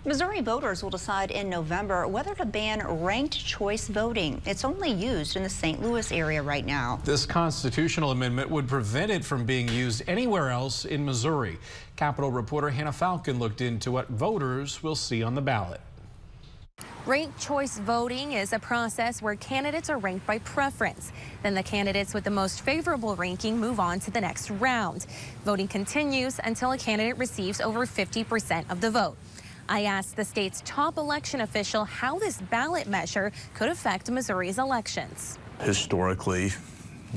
Missouri voters will decide in November whether to ban ranked choice voting. It's only used in the St. Louis area right now. This constitutional amendment would prevent it from being used anywhere else in Missouri. Capitol reporter Hannah Falcon looked into what voters will see on the ballot. Ranked choice voting is a process where candidates are ranked by preference. Then the candidates with the most favorable ranking move on to the next round. Voting continues until a candidate receives over 50% of the vote. I asked the state's top election official how this ballot measure could affect Missouri's elections. Historically,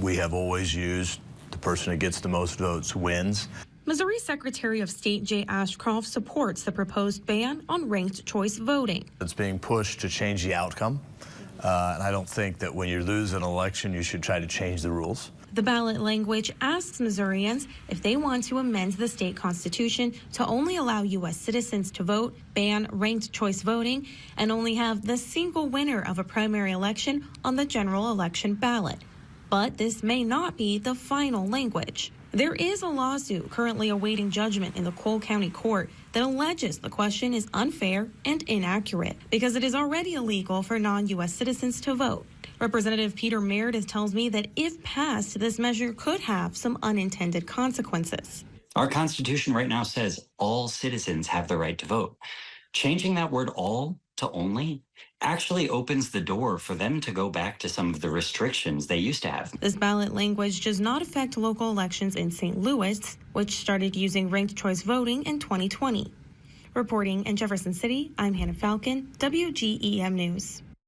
we have always used the person who gets the most votes wins. Missouri Secretary of State Jay Ashcroft supports the proposed ban on ranked choice voting. It's being pushed to change the outcome, and I don't think that when you lose an election, you should try to change the rules. The ballot language asks Missourians if they want to amend the state constitution to only allow U.S. citizens to vote, ban ranked choice voting, and only have the single winner of a primary election on the general election ballot. But this may not be the final language. There is a lawsuit currently awaiting judgment in the Cole County Court that alleges the question is unfair and inaccurate because it is already illegal for non-U.S. citizens to vote. Representative Peter Meredith tells me that if passed, this measure could have some unintended consequences. Our Constitution right now says all citizens have the right to vote. Changing that word all to only actually opens the door for them to go back to some of the restrictions they used to have. This ballot language does not affect local elections in St. Louis, which started using ranked choice voting in 2020. Reporting in Jefferson City, I'm Hannah Falcon, WGEM News.